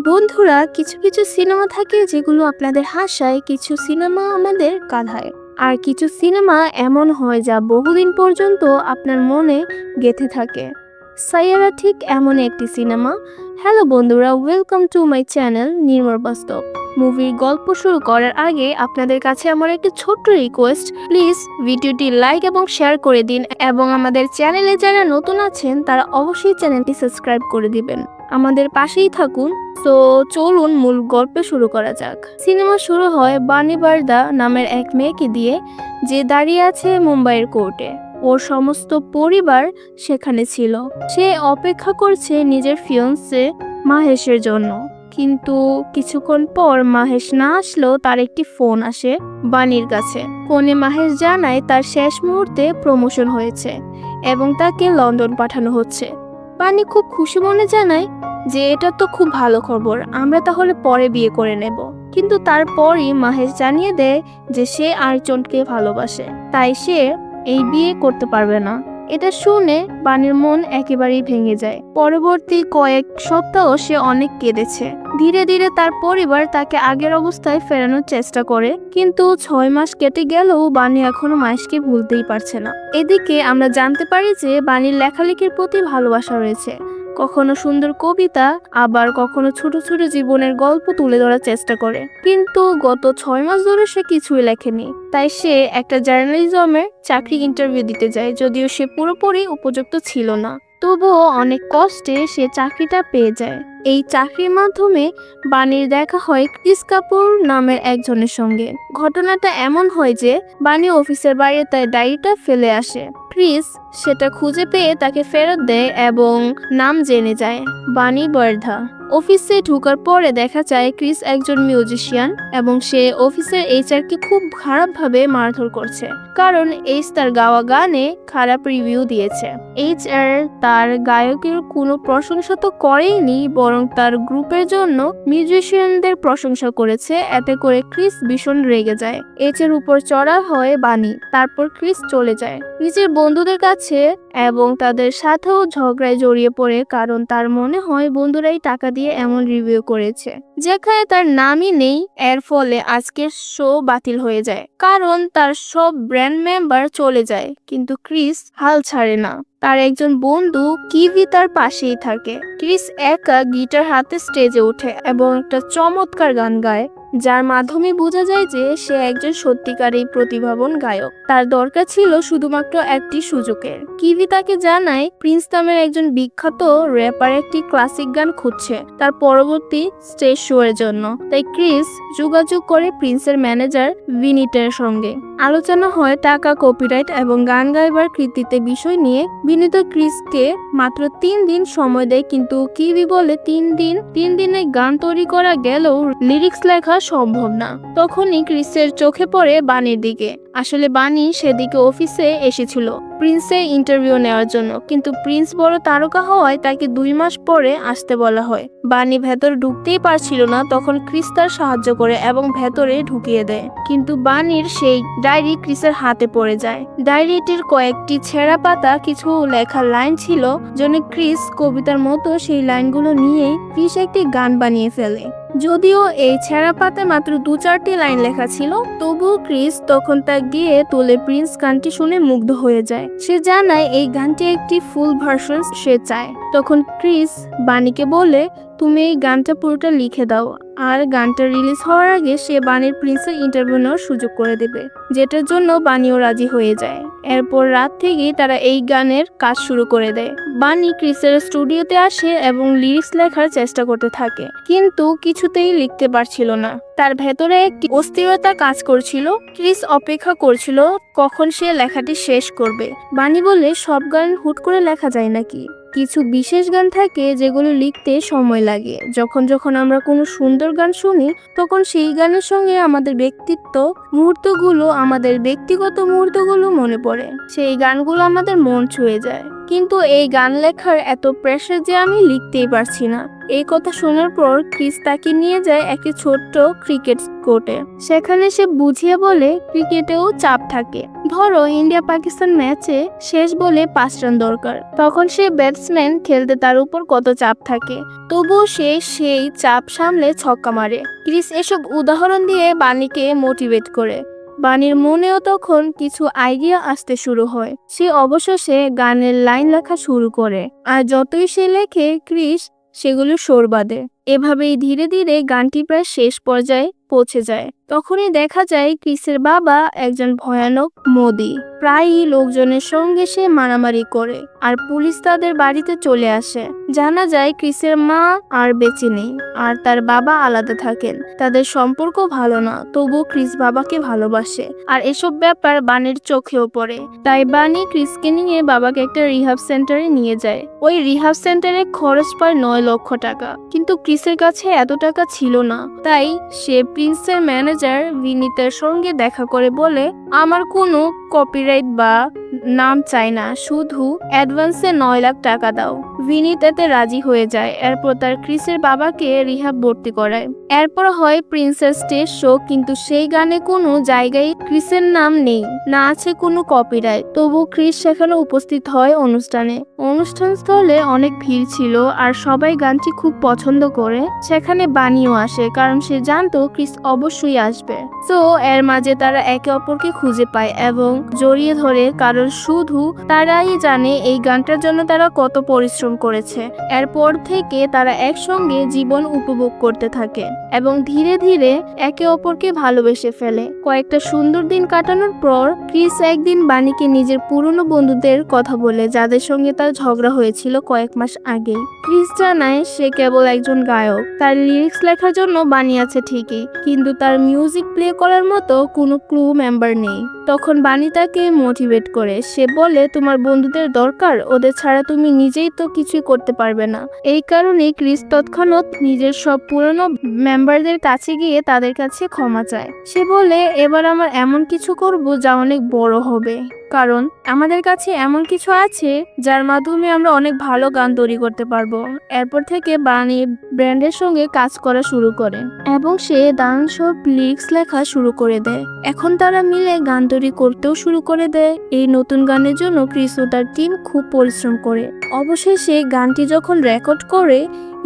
বন্ধুরা, কিছু কিছু সিনেমা থাকে যেগুলো আপনাদের হাসায়, কিছু সিনেমা আমাদের কাঁদায়, আর কিছু সিনেমা এমন হয় যা বহুদিন পর্যন্ত আপনার মনে গেঁথে থাকে। সাইয়ারা ঠিক এমন একটি সিনেমা। হ্যালো বন্ধুরা, ওয়েলকাম টু মাই চ্যানেল নির্মল বাস্তব। মুভির গল্প শুরু করার আগে আপনাদের কাছে আমার একটি ছোট্ট রিকোয়েস্ট, প্লিজ ভিডিওটি লাইক এবং শেয়ার করে দিন, এবং আমাদের চ্যানেলে যারা নতুন আছেন তারা অবশ্যই চ্যানেলটি সাবস্ক্রাইব করে দিবেন। আমাদের পাশেই থাকুন। তো চলুন মূল গল্পে শুরু করা যাক। সিনেমা শুরু হয় বানি বারদা নামের এক মেয়েকে দিয়ে, যে দাঁড়িয়ে আছে মুম্বাইয়ের কোর্টে। ওর সমস্ত পরিবার সেখানে ছিল। সে অপেক্ষা করছে নিজের ফিয়ন্সে মাহেশের জন্য। কিন্তু কিছুক্ষণ পর মাহেশ না আসলেও তার একটি ফোন আসে বানির কাছে। ফোনে মাহেশ জানায় তার শেষ মুহূর্তে প্রমোশন হয়েছে এবং তাকে লন্ডন পাঠানো হচ্ছে। বানি খুব খুশি মনে জানায় যে এটা তো খুব ভালো খবর, আমরা তাহলে পরে বিয়ে করে নেব। কিন্তু তারপরই মাহেশ জানিয়ে দেয় যে সে আরেকজনকে ভালোবাসে, তাই সে এই বিয়ে করতে পারবে না। এটা শুনে বানির মন একেবারেই ভেঙে যায়। পরবর্তী কয়েক সপ্তাহ সে অনেক কেঁদেছে। ধীরে ধীরে তার পরিবার তাকে আগের অবস্থায় ফেরানোর চেষ্টা করে, কিন্তু 6 মাস কেটে গেলেও বানি এখনো মাহেশকে ভুলতেই পারছে না। এদিকে আমরা জানতে পারি যে বানির লেখালেখির প্রতি ভালোবাসা রয়েছে। কখনো সুন্দর কবিতা, আবার কখনো ছোট ছোট জীবনের গল্প তুলে ধরার চেষ্টা করে। কিন্তু গত 6 মাস ধরে সে কিছুই লেখেনি। তাই সে একটা জার্নালিজমের চাকরি ইন্টারভিউ দিতে যায়, যদিও সে পুরোপুরি উপযুক্ত ছিল না। তবুও অনেক কষ্টে সে চাকরিটা পেয়ে যায়। এই চাকরির মাধ্যমে বানির দেখা হয় ক্রিস কাপুর নামের একজনের সঙ্গে। ঘটনাটা এমন হয় যে বানি অফিসের বাইরে তার ডায়েরিটা ফেলে আসে। ক্রিস সেটা খুঁজে পেয়ে তাকে ফেরত দেয় এবং নাম জেনে যায় বানি বারদা। অফিসে ঢোকার পরে দেখা যায় ক্রিস একজন মিউজিশিয়ান এবং সে অফিসের এইচআরকে খুব খারাপভাবে মারধর করছে, কারণ এইচ তার গাওয়া গানে খারাপ রিভিউ দিয়েছে। এইচআর তার গায়কের কোনো প্রশংসা তো করেইনি, বরং তার গ্রুপের জন্য মিউজিশিয়ানদের প্রশংসা করেছে। এতে করে ক্রিস ভীষণ রেগে যায়। এইচের উপর চড়া হয় বানি। তারপর ক্রিস চলে যায় নিজের বন্ধুদের কাছে এবং তাদের সাথেও ঝগড়ায় জড়িয়ে পড়ে, কারণ তার মনে হয় বন্ধুরাই টাকা দিয়ে এমন রিভিউ করেছে যেখানে তার নামই নেই। এর ফলে আজকের শো বাতিল হয়ে যায়, কারণ তার সব ব্র্যান্ড মেম্বার চলে যায়। কিন্তু ক্রিস হাল ছাড়ে না। তার একজন বন্ধু কিভি তার পাশেই থাকে। ক্রিস একা গিটার হাতে স্টেজে ওঠে এবং একটা চমৎকার গান গায়, যার মাধ্যমে বোঝা যায় যে সে একজন সত্যিকারের প্রতিভাবান গায়ক। তার দরকার ছিল শুধুমাত্র একটি সুযোগের। কিভি তাকে জানায় প্রিন্স নামের একজন বিখ্যাত র্যাপার একটি ক্লাসিক গান খুঁজছে তার পরবর্তী স্টেজ শো এর জন্য। তাই ক্রিস যোগাযোগ করে প্রিন্সের ম্যানেজার ভিনিটের সঙ্গে। আলোচনা হয় টাকা, কপিরাইট এবং গান গাইবার কৃতিত্বের বিষয় নিয়ে। বিনীত ক্রিসকে মাত্র 3 দিন সময় দেয়, কিন্তু কিভি বলে 3 দিনে গান তৈরি করা গেলেও লিরিক্স লেখা সম্ভব না। তখনই ক্রিসের চোখে পড়ে বানির দিকে। আসলে বানি সেদিকে অফিসে এসেছিল প্রিন্সের ইন্টারভিউ নেওয়ার জন্য, কিন্তু প্রিন্স বড় তারকা হওয়ায় তাকে 2 মাস পরে আসতে বলা হয়। বানি ভেতর ঢুকতেই পারছিল না, তখন ক্রিস তার সাহায্য করে এবং ভেতরে ঢুকিয়ে দেয়। কিন্তু বানির সেই ডায়েরি ক্রিসের হাতে পড়ে যায়। ডায়েরিটির কয়েকটি ছেঁড়া পাতা, কিছু লেখা লাইন ছিল, যেন ক্রিস কবিতার মতো সেই লাইনগুলো নিয়েই ক্রিস একটি গান বানিয়ে ফেলে। যদিও এই ছেঁড়া পাতায় মাত্র 2-4টি লাইন লেখা ছিল, তবুও ক্রিস তখন তা গিয়ে তোলে। প্রিন্স গানটি শুনে মুগ্ধ হয়ে যায়। সে জানায় এই গানটি একটি ফুল ভার্সন সে চায়। তখন ক্রিস বানিকে বলে, তুমি এই গানটা পুরোটা লিখে দাও, আর গানটা রিলিজ হওয়ার আগে সে বানির প্রিন্সের ইন্টারভিউ নেওয়ার সুযোগ করে দেবে, যেটার জন্য বানিও রাজি হয়ে যায়। এরপর রাত থেকেই তারা এই গানের কাজ শুরু করে দেয়। বানি ক্রিসের স্টুডিওতে আসে এবং লিরিক্স লেখার চেষ্টা করতে থাকে, কিন্তু কিছুতেই লিখতে পারছিল না। তার ভেতরে একটি অস্থিরতা কাজ করছিল। ক্রিস অপেক্ষা করছিল কখন সে লেখাটি শেষ করবে। বানি বলে, সব গান হুট করে লেখা যায় নাকি? কিছু বিশেষ গান থাকে যেগুলো লিখতে সময় লাগে। যখন যখন আমরা কোনো সুন্দর গান শুনি, তখন সেই গানের সঙ্গে আমাদের ব্যক্তিগত মুহূর্তগুলো মনে পড়ে। সেই গানগুলো আমাদের মন ছুঁয়ে যায়। কিন্তু এই গান লেখার এত প্রেসার যে আমি লিখতেই পারছি না। এই কথা শোনার পর ক্রিস তাকে নিয়ে যায় একটি ছোট্ট ক্রিকেট কোর্টে। সেখানে সে বুঝিয়ে বলে ক্রিকেটেও চাপ থাকে। ধরো ইন্ডিয়া পাকিস্তান ম্যাচে শেষ বলে 5 রান দরকার, তখন সে ব্যাটসম্যান খেলতে তার উপর কত চাপ থাকে, তবুও সে সেই চাপ সামলে ছক্কা মারে। ক্রিস এসব উদাহরণ দিয়ে বানিকে মোটিভেট করে। বানির মনেও তখন কিছু আইডিয়া আসতে শুরু হয়। সে অবশেষে গানের লাইন লেখা শুরু করে, আর যতই সে লেখে ক্রিস সেগুলো সুর বাঁধে। এভাবেই ধীরে ধীরে গানটি প্রায় শেষ পর্যায়ে পৌঁছে যায়। তখনই দেখা যায় ক্রিসের বাবা একজন ভয়ানক মোদি। প্রায়ই লোকজনের সঙ্গে সে মারামারি করে, আর পুলিশ তাদের বাড়িতে চলে আসে। জানা যায় ক্রিসের মা আর বেঁচে নেই, আর তার বাবা আলাদা থাকেন। তাদের সম্পর্ক ভালো না, তবু ক্রিস বাবাকে ভালোবাসে, আর এসব ব্যাপার বানির চোখেও পড়ে। তাই বানি ক্রিসকে নিয়ে বাবাকে একটা রিহাব সেন্টারে নিয়ে যায়। ওই রিহাব সেন্টারে খরচ প্রায় 9 লক্ষ টাকা, কিন্তু ক্রিসের কাছে এত টাকা ছিল না। তাই সে প্রিন্সের ম্যানেজার ভিনিতের সঙ্গে দেখা করে বলে, আমার কোনো কপিরাইট বা নাম চাই না, শুধু অ্যাডভান্সে 9 লাখ টাকা দাও। ভিনিত এতে রাজি হয়ে যায়। এরপর তার ক্রিসের বাবাকে রিহাব ভর্তি করায়। এরপর হয় প্রিন্সের স্টেজ শো, কিন্তু সেই গানে কোনো জায়গায় ক্রিসের নাম নেই, না আছে কোনো কপিরাইট। তবু ক্রিস সেখানে উপস্থিত হয় অনুষ্ঠানে। অনুষ্ঠান স্থলে অনেক ভিড় ছিল, আর সবাই গানটি খুব পছন্দ করে। সেখানে বানিও আসে, কারণ সে জানতো ক্রিস অবশ্যই আসবে। তো এর মাঝে তারা একে অপরকে খুঁজে পায় এবং জড়িয়ে ধরে, কারণ শুধু তারাই জানে এই গানটার জন্য তারা কত পরিশ্রম করেছে। এরপর থেকে তারা একসঙ্গে জীবন উপভোগ করতে থাকে এবং ধীরে ধীরে একে অপরকে ভালোবেসে ফেলে। কয়েকটা সুন্দর দিন কাটানোর পর ক্রিস একদিন বানিকে নিজের পুরনো বন্ধুদের কথা বলে, যাদের সঙ্গে তার ঝগড়া হয়েছিল কয়েক মাস আগে। ক্রিস জানায় সে কেবল একজন গায়ক, তার লিরিক্স লেখার জন্য বানি আছে ঠিকই, কিন্তু তার মিউজিক প্লে করার মতো কোনো ক্রু মেম্বার নেই। তখন বানি তাকে মোটিভেট করে। সে বলে, তোমার বন্ধুদের দরকার, ওদের ছাড়া তুমি নিজেই তো কিছুই করতে পারবে না। এই কারণে ক্রিস তৎক্ষণাৎ নিজের সব পুরনো মেম্বারদের কাছে গিয়ে তাদের কাছে ক্ষমা চায়। সে বলে, এবার আমার এমন কিছু করব যা অনেক বড় হবে, কারণ আমাদের কাছে এমন কিছু আছে যার মাধ্যমে আমরা অনেক ভালো গান তৈরি করতে পারবো। এরপর থেকে বানি ব্র্যান্ডের সঙ্গে কাজ করা শুরু করে এবং সে দারুণ সব লিরিক্স লেখা শুরু করে দেয়। এখন তারা মিলে গান তৈরি করতেও শুরু করে দেয়। এই নতুন গানের জন্য ক্রিস ও তার টিম খুব পরিশ্রম করে। অবশেষে গানটি যখন রেকর্ড করে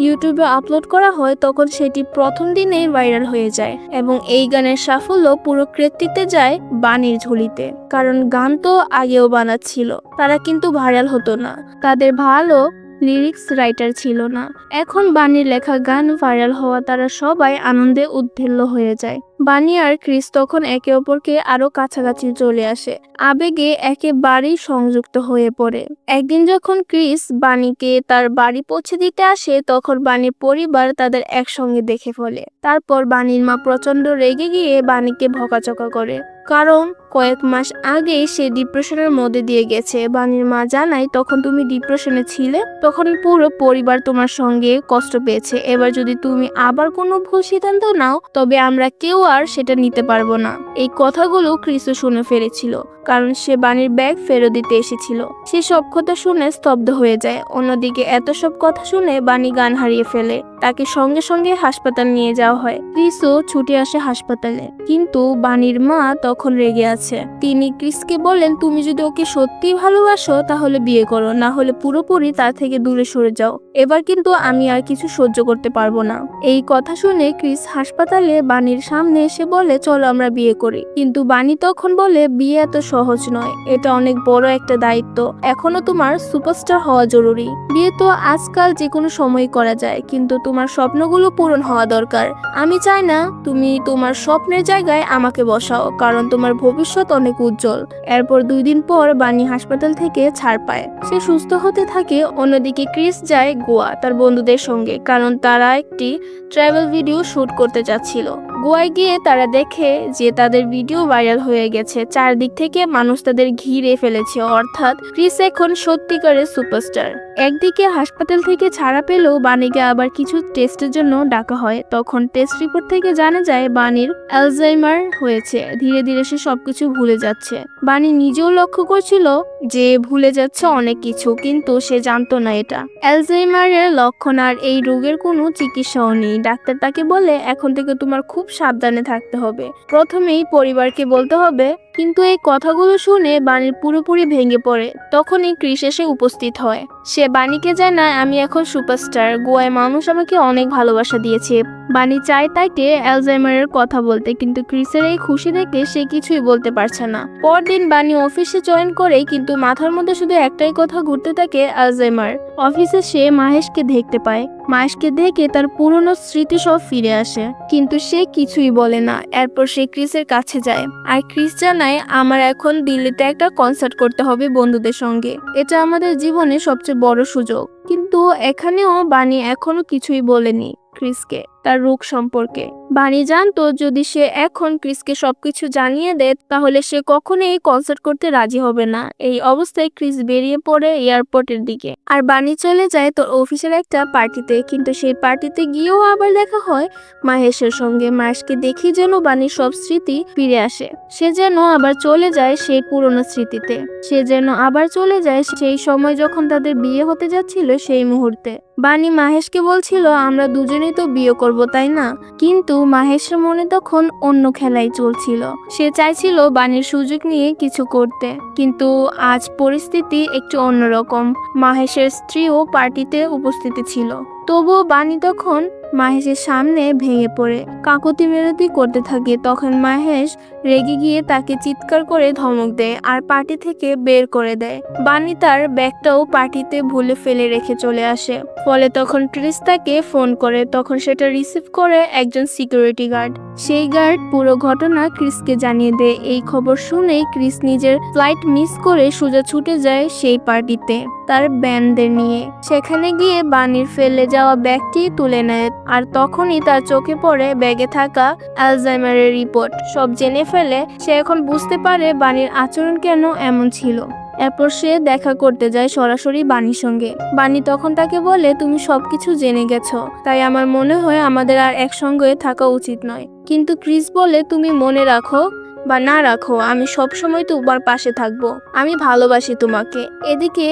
ইউটিউবে আপলোড করা হয়, তখন সেটি প্রথম দিনেই ভাইরাল হয়ে যায় এবং এই গানের সাফল্য পুরো কৃতিত্বে যায় বানির ঝুলিতে। কারণ গান তো আগেও বানাচ্ছিল, তারা কিন্তু ভাইরাল হতো না, তাদের ভালো লিরিক্স রাইটার ছিল না। এখন বানির লেখা গান ভাইরাল হওয়া তারা সবাই আনন্দে উদ্বেল্য হয়ে যায়। বানি আর ক্রিস তখন একে অপরকে আরো কাছাকাছি চলে আসে, আবেগে একেবারেই সংযুক্ত হয়ে পড়ে। একদিন যখন ক্রিস বানিকে তার বাড়ি পৌঁছে দিতে আসে, তখন বানির পরিবার তাদের একসঙ্গে দেখে ফেলে। তারপর বানির মা প্রচন্ড রেগে গিয়ে বানিকে বকাঝকা করে, কারণ কয়েক মাস আগেই সে ডিপ্রেশনের মধ্যে দিয়ে গেছে। বানির মা জানায়, তখন তুমি ডিপ্রেশনে ছিলে, তখন পুরো পরিবার তোমার সঙ্গে কষ্ট পেয়েছে। এবার যদি তুমি আবার কোনো ভুল সিদ্ধান্ত নাও, তবে আমরা কেউ আর সেটা নিতে পারবো না। এই কথাগুলো ক্রিসও শুনে ফেলেছিল, কারণ সে বানির ব্যাগ ফেরত দিতে এসেছিল। সে সব কথা শুনে স্তব্ধ হয়ে যায়। অন্যদিকে এত সব কথা শুনে বানি গান হারিয়ে ফেলে। তাকে সঙ্গে সঙ্গে হাসপাতাল নিয়ে যাওয়া হয়। ক্রিসও ছুটে আসে হাসপাতালে, কিন্তু বানির মা তখন রেগে আছে। তিনি ক্রিসকে বলেন, তুমি যদি ওকে সত্যি ভালোবাসো তাহলে বিয়ে করো, না হলে পুরোপুরি তার থেকে দূরে সরে যাও। এবার কিন্তু আমি আর কিছু সহ্য করতে পারবো না। এই কথা শুনে ক্রিস হাসপাতালে বানির সামনে এসে বলে, চলো আমরা বিয়ে করি। কিন্তু বানি তখন বলে, বিয়ে এত সহজ নয়, এটা অনেক বড় একটা দায়িত্ব। এখনো তোমার সুপারস্টার হওয়া জরুরি। বিয়ে তো আজকাল যে কোনো সময় করা যায়, কিন্তু তোমার স্বপ্নগুলো পূরণ হওয়া দরকার। আমি চাই না তুমি তোমার স্বপ্নের জায়গায় আমাকে বসাও, কারণ তোমার ভবিষ্যৎ অনেক উজ্জ্বল। এরপর 2 দিন পর বানি হাসপাতাল থেকে ছাড় পায়, সে সুস্থ হতে থাকে। অন্যদিকে ক্রিস যায় গোয়া তার বন্ধুদের সঙ্গে, কারণ তারা একটি ট্রাভেল ভিডিও শুট করতে যাচ্ছিল। গোয়ায় গিয়ে তারা দেখে যে তাদের ভিডিও ভাইরাল হয়ে গেছে, চারদিক থেকে মানুষ তাদের ঘিরে ফেলেছে, অর্থাৎ ক্রিস এখন সত্যিকারের সুপারস্টার। একদিকে হাসপাতাল থেকে ছাড়া পেলেও বানিকে আবার কিছু টেস্টের জন্য ডাকা হয়। তখন টেস্ট রিপোর্ট থেকে জানা যায় বানির অ্যালজাইমার হয়েছে। ধীরে ধীরে সে সবকিছু ভুলে যাচ্ছে। বানি নিজেও লক্ষ্য করছিল যে ভুলে যাচ্ছে অনেক কিছু, কিন্তু সে জানতো না এটা অ্যালজাইমারের লক্ষণ, আর এই রোগের কোনো চিকিৎসাও নেই। ডাক্তার তাকে বলে, এখন থেকে তোমার খুব সাবধানে থাকতে হবে। প্রথমেই পরিবারকে বলতে হবে কিন্তু এই কথাগুলো শুনে বানির পুরোপুরি ভেঙে পড়ে। তখনই ক্রিস এসে উপস্থিত হয়। সে বানিকে জানায়, আমি এখন সুপারস্টার, গোয়ায় মানুষ আমাকে অনেক ভালোবাসা দিয়েছে। বানি চায় তাকে অ্যালজাইমারের কথা বলতে, কিন্তু ক্রিসের এই খুশি দেখে সে কিছুই বলতে পারছে না। পরদিন বানি অফিসে জয়েন করে, কিন্তু মাথার মধ্যে শুধু একটাই কথা ঘুরতে থাকে, অ্যালজাইমার। অফিসে সে মাহেশকে দেখতে পায়। মাহেশকে দেখে তার পুরনো স্মৃতি সব ফিরে আসে, কিন্তু সে কিছুই বলে না। এরপর সে ক্রিসের কাছে যায়, আর ক্রিস জানায়, আমার এখন দিল্লিতে একটা কনসার্ট করতে হবে বন্ধুদের সঙ্গে। এটা আমাদের জীবনে সবচেয়ে বড় সুযোগ। কিন্তু এখানেও বানি এখনো কিছুই বলেনি ক্রিসকে তার রোগ সম্পর্কে। বানি জানতো যদি সে এখন ক্রিসকে সবকিছু জানিয়ে দেয় তাহলে সে কখনোই এই কনসার্ট করতে রাজি হবে না। এই অবস্থায় ক্রিস বেরিয়ে পড়ে এয়ারপোর্টের দিকে, আর বানি চলে যায় তোর অফিসের একটা পার্টিতে। কিন্তু সেই পার্টিতে গিয়েও আবার দেখা হয় মাহেশের সঙ্গে। মাহেশকে দেখি যেন বানির সব স্মৃতি ফিরে আসে। সে যেন আবার চলে যায় সেই পুরনো স্মৃতিতে। সে যেন আবার চলে যায় সেই সময় যখন তাদের বিয়ে হতে যাচ্ছিল সেই মুহূর্তে। বানি মাহেশকে বলছিল, আমরা দুজনেই তো বিয়ে করব, তাই না? কিন্তু মাহেশের মনে তখন অন্য খেলাই চলছিল। সে চাইছিল বানির সুযোগ নিয়ে কিছু করতে, কিন্তু আজ পরিস্থিতি একটু অন্যরকম। মাহেশের স্ত্রীও পার্টিতে উপস্থিত ছিল, তবুও বানি তখন মাহেশের সামনে ভেঙে পড়ে কাকুতি মিনতি করতে থাকে। তখন মাহেশ রেগে গিয়ে তাকে চিৎকার করে ধমক দেয় আর পার্টি থেকে বের করে দেয়। বানি তার ব্যাগটাও পার্টিতে ভুলে ফেলে রেখে চলে আসে। ফলে তখন ক্রিস তাকে ফোন করে, তখন সেটা রিসিভ করে একজন সিকিউরিটি গার্ড। সেই গার্ড পুরো ঘটনা ক্রিসকে জানিয়ে দেয়। এই খবর শুনেই ক্রিস নিজের ফ্লাইট মিস করে সোজা ছুটে যায় সেই পার্টিতে তার ব্যান্ডদের নিয়ে। সেখানে গিয়ে বানির ফেলে যাওয়া ব্যাগটি তুলে নেয়, আর তখনই তার চোখে পড়ে ব্যাগে থাকা অ্যালজাইমারের রিপোর্ট। সব জেনে ফেলে সে এখন বুঝতে পারে বানির আচরণ কেন এমন ছিল। এরপর সে দেখা করতে যায় সরাসরি বানির সঙ্গে। বানি তখন তাকে বলে, তুমি সবকিছু জেনে গেছো, তাই আমার মনে হয় আমাদের আর একসঙ্গে থাকা উচিত নয়। কিন্তু ক্রিস বলে, তুমি মনে রাখো বা না রাখো, আমি সবসময় তোমার পাশে থাকবো, আমি ভালোবাসি তোমাকে। এদিকে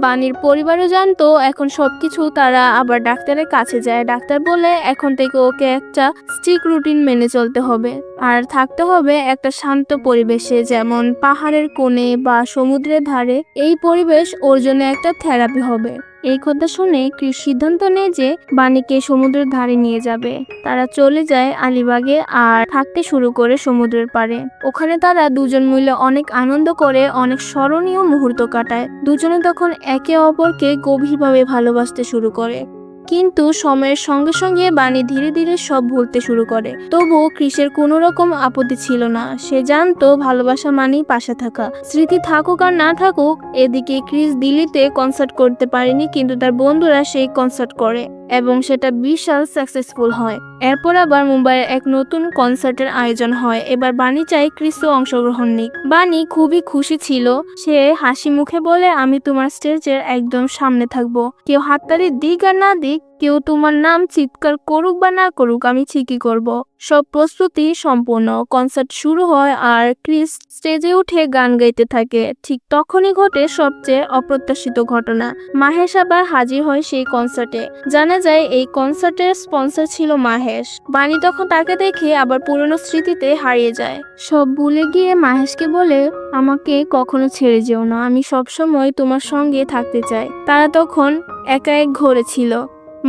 বানির পরিবারও জানতো এখন সবকিছু। তারা আবার ডাক্তারের কাছে যায়। ডাক্তার বলে এখন থেকে ওকে একটা স্ট্রিক্ট রুটিন মেনে চলতে হবে, আর থাকতে হবে একটা শান্ত পরিবেশে, যেমন পাহাড়ের কোণে বা সমুদ্রের ধারে। এই পরিবেশ ওর জন্য একটা থেরাপি হবে। এই কথা শুনে ক্রিস সিদ্ধান্ত নেয় যে বানিকে সমুদ্রের ধারে নিয়ে যাবে। তারা চলে যায় আলিবাগে আর থাকতে শুরু করে সমুদ্রের পাড়ে। ওখানে তারা দুজন মিলে অনেক আনন্দ করে, অনেক স্মরণীয় মুহূর্ত কাটায়। দুজনে তখন একে অপরকে গভীরভাবে ভালোবাসতে শুরু করে। কিন্তু সময়ের সঙ্গে সঙ্গে বানি ধীরে ধীরে সব ভুলতে শুরু করে। তবুও ক্রিসের কোনো রকম আপত্তি ছিল না। সে জানতো ভালোবাসা মানেই পাশে থাকা, স্মৃতি থাকুক আর না থাকুক। এদিকে ক্রিস দিল্লিতে কনসার্ট করতে পারেনি, কিন্তু তার বন্ধুরা সেই কনসার্ট করে এবং সেটা বিশাল সাকসেসফুল হয়। এরপর আবার মুম্বাইয়ের এক নতুন কনসার্টের আয়োজন হয়। এবার বানি চাই ক্রিসও অংশগ্রহণ নিক। বানি খুবই খুশি ছিল। সে হাসি মুখে বলে, আমি তোমার স্টেজের একদম সামনে থাকবো। কেউ হাততালি দিক আর না দিক, কেউ তোমার নাম চিৎকার করুক বা না করুক, আমি ঠিকই করব। সব প্রস্তুতি সম্পূর্ণ। কনসার্ট শুরু হয় আর ক্রিস স্টেজে উঠে গান গাইতে থাকে। ঠিক তখনই ঘটে সবচেয়ে অপ্রত্যাশিত ঘটনা। মাহেশ আবার হাজির হয় সেই কনসার্টে। জানা যায় এই কনসার্টের স্পন্সর ছিল মাহেশ। বানি তখন তাকে দেখে আবার পুরনো স্মৃতিতে হারিয়ে যায়। সব ভুলে গিয়ে মাহেশকে বলে, আমাকে কখনো ছেড়ে যেও না, আমি সবসময় তোমার সঙ্গে থাকতে চাই। তারা তখন একা এক ঘরে ছিল।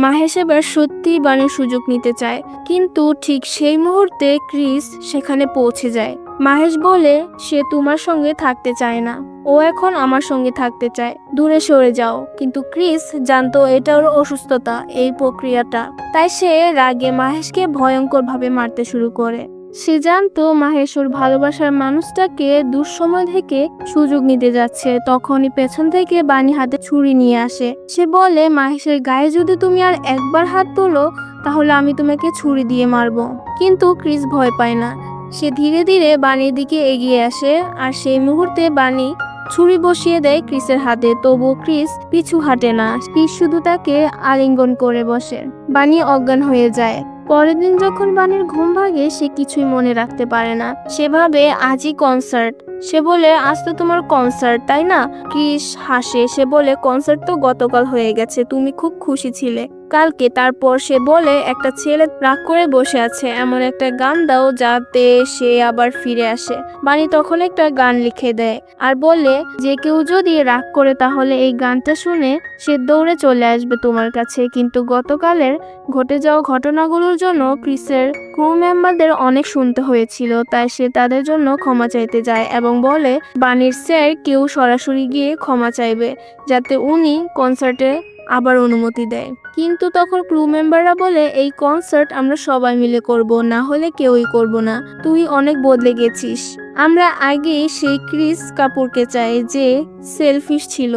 মাহেশ এবার সত্যি বানির সুযোগ নিতে চায়, কিন্তু ঠিক সেই মুহূর্তে ক্রিস সেখানে পৌঁছে যায়। মাহেশ বলে, সে তোমার সঙ্গে থাকতে চায় না, ও এখন আমার সঙ্গে থাকতে চায়, দূরে সরে যাও। কিন্তু ক্রিস জানতো এটা ওর অসুস্থতা, এই প্রক্রিয়াটা। তাই সে রাগে মাহেশকে ভয়ঙ্কর ভাবে মারতে শুরু করে। সে জানতো মাহেশ ওর ভালোবাসার মানুষটাকে দুঃসময় থেকে সুযোগ নিতে যাচ্ছে। তখনই পেছন থেকে বানি হাতে ছুরি নিয়ে আসে। সে বলে, মাহেশের গায়ে যদি তুমি আর একবার হাত তোলো তাহলে আমি তোমাকে ছুরি দিয়ে মারবো। কিন্তু ক্রিস ভয় পায় না। সে ধীরে ধীরে বানির দিকে এগিয়ে আসে, আর সেই মুহূর্তে বানি ছুরি বসিয়ে দেয় ক্রিসের হাতে। তবু ক্রিস পিছু হাঁটে না, ক্রিস শুধু তাকে আলিঙ্গন করে বসে। বানি অজ্ঞান হয়ে যায়। পরের দিন যখন বানির ঘুম ভাঙে সে কিছুই মনে রাখতে পারে না। সে ভাবে আজই কনসার্ট। সে বলে, আজ তো তোমার কনসার্ট, তাই না? ক্রিস হাসে। সে বলে, কনসার্ট তো গতকাল হয়ে গেছে, তুমি খুব খুশি ছিলে। কালকে। তারপর সে বলে একটা ছেলে রাগ করে বসে আছে, এমন একটা গান দাও যাতে সে আবার ফিরে আসে। বানি তখন একটা গান লিখে দেয় আর বলে যে কেউ যদি রাগ করে তাহলে এই গানটা শুনে সে দৌড়ে চলে আসবে তোমার কাছে। কিন্তু গতকালের ঘটে যাওয়া ঘটনাগুলোর জন্য ক্রিসের ক্রু মেম্বারদের অনেক শুনতে হয়েছিল, তাই সে তাদের জন্য ক্ষমা চাইতে যায় এবং বলে বানির স্যার কেউ সরাসরি গিয়ে ক্ষমা চাইবে যাতে উনি কনসার্টে আবার অনুমতি দেয়। কিন্তু তখন ক্রু মেম্বাররা বলে এই কনসার্ট আমরা সবাই মিলে করব, না হলে কেউই করব না, তুই অনেক বদলে গেছিস। আমরা আগে সেই ক্রিস কাপুরকে চাই যে সেলফিশ ছিল,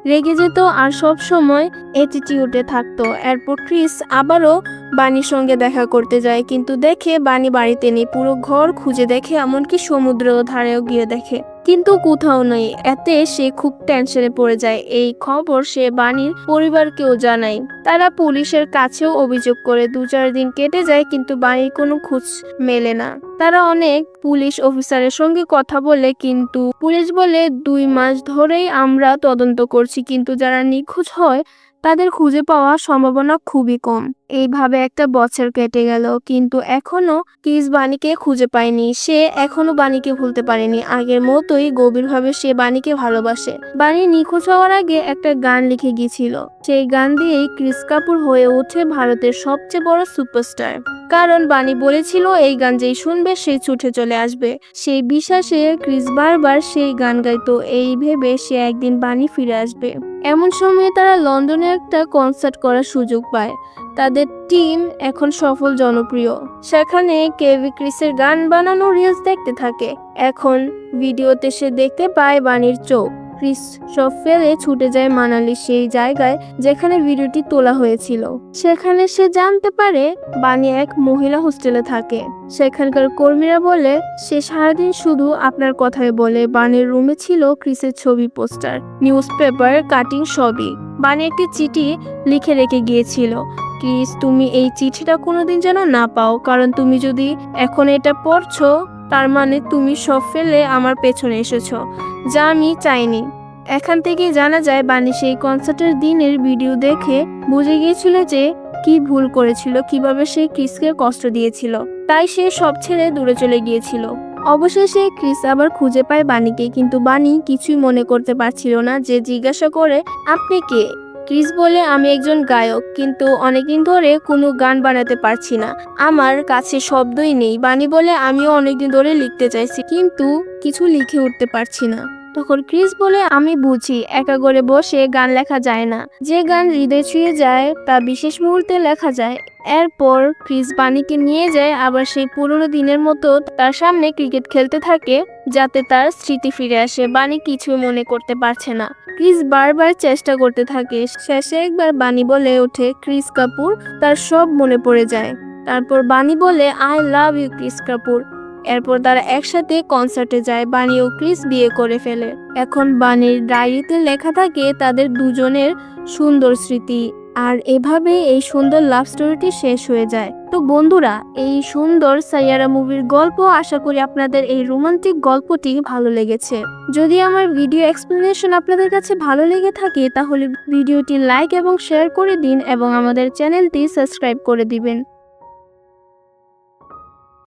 রেগে যেত আর সব সময় অ্যাটিটিউডে থাকতো। এরপর ক্রিস আবারও বানির সঙ্গে দেখা করতে যায়, কিন্তু দেখে বানি বাড়িতে নেই। পুরো ঘর খুঁজে দেখে, এমনকি সমুদ্র ধারেও গিয়ে দেখে, কিন্তু কোথাও নেই। এতে সে খুব টেনশনে পড়ে যায়। এই খবর সে বানির পরিবারকেও জানায়। তারা পুলিশের কাছেও অভিযোগ করে। 2-4 দিন কেটে যায় কিন্তু বানির কোনো খোঁজ মেলে না। তারা অনেক পুলিশ অফিসারের সঙ্গে কথা বলে, কিন্তু পুলিশ বলে 2 মাস ধরেই আমরা তদন্ত করছি, কিন্তু যারা নিখোঁজ হয় তাদের খুঁজে পাওয়ার সম্ভাবনা খুবই কম। এইভাবে একটা বছর কেটে গেল, কিন্তু এখনো ক্রিস বানিকে খুঁজে পায়নি। সে এখনো বানিকে ভুলতে পারেনি। আগের মতোই গভীরভাবে সে বানিকে ভালোবাসে। বানি নিখোঁজ হওয়ার আগে একটা গান লিখে গিয়েছিল। সেই গান দিয়েই ক্রিস কাপুর হয়ে ওঠে ভারতের সবচেয়ে বড় সুপারস্টার। কারণ বানি বলেছিল এই গান যেই শুনবে সে ছুটে চলে আসবে। সেই বিশ্বাসে ক্রিস বারবার সেই গান গাইতো, এই ভেবে সে একদিন বানি ফিরে আসবে। এমন সময় তারা লন্ডনে একটা কনসার্ট করার সুযোগ পায়। তাদের টিম এখন সফল জনপ্রিয়। সেখানে কেভি ক্রিসের গান বানানো রিলস দেখতে থাকে। এখন ভিডিওতে সে দেখতে পায় বানির চোখ। ক্রিস সব ফেলে ছুটে যায় মানালি, সেই জায়গায় যেখানে ভিডিওটি তোলা হয়েছিল। সেখানে সে জানতে পারে বানি এক মহিলা হোস্টেলে থাকে। সেখানকার কর্মীরা বলে সে সারাদিন শুধু আপনার কথাই বলে। বানির রুমে ছিল ক্রিসের ছবি, পোস্টার, নিউজ পেপার কাটিং সবই। বানি একটি চিঠি লিখে রেখে গিয়েছিল, ক্রিস তুমি এই চিঠিটা কোনোদিন যেন না পাও, কারণ তুমি যদি এখন এটা পড়ছো তার মানে তুমি সব ফেলে আমার পেছনে এসেছো, যা আমি চাইনি। এখান থেকে জানা যায় বানি সেই কনসার্টের দিনের ভিডিও দেখে বুঝে গিয়েছিল যে কি ভুল করেছিল, কিভাবে সে ক্রিসকে কষ্ট দিয়েছিল। তাই সে সব ছেড়ে দূরে চলে গিয়েছিল। অবশেষে ক্রিস আবার খুঁজে পায় বানিকে, কিন্তু বানি কিছুই মনে করতে পারছিল না। যে জিজ্ঞাসা করে আপনি কে? ক্রিস বলে আমি একজন গায়ক, কিন্তু অনেকদিন ধরে কোনো গান বানাতে পারছি না, আমার কাছে শব্দই নেই। বানি বলে আমিও অনেকদিন ধরে লিখতে চাইছি, কিন্তু কিছু লিখে উঠতে পারছি না। তখন ক্রিস বলে আমি বুঝি, একা করে বসে গান লেখা যায় না, যে গান হৃদয় ছুঁয়ে যায় তা বিশেষ মুহূর্তে লেখা যায়। এরপর ক্রিস বানিকে নিয়ে যায় আবার সেই পুরোনো দিনের মতো তার সামনে ক্রিকেট খেলতে থাকে, যাতে তার স্মৃতি ফিরে আসে। বানি কিছুই মনে করতে পারছে না। ক্রিস বারবার চেষ্টা করতে থাকে। শেষে একবার বানি বলে ওঠে ক্রিস কাপুর, তার সব মনে পড়ে যায়। তারপর বানি বলে I love you Chris Kapoor. এরপর তারা একসাথে কনসার্টে যায়। বানি ও ক্রিস বিয়ে করে ফেলে। এখন বানির ডায়েরিতে লেখা থাকে তাদের দুজনের সুন্দর স্মৃতি। আর এভাবে এই সুন্দর লাভ স্টোরিটি শেষ হয়ে যায়। তো বন্ধুরা, এই সুন্দর সাইয়ারা মুভির গল্প, আশা করি আপনাদের এই রোমান্টিক গল্পটি ভালো লেগেছে। যদি আমার ভিডিও এক্সপ্লেনেশন আপনাদের কাছে ভালো লেগে থাকে তাহলে ভিডিওটি লাইক এবং শেয়ার করে দিন এবং আমাদের চ্যানেলটি সাবস্ক্রাইব করে দিবেন।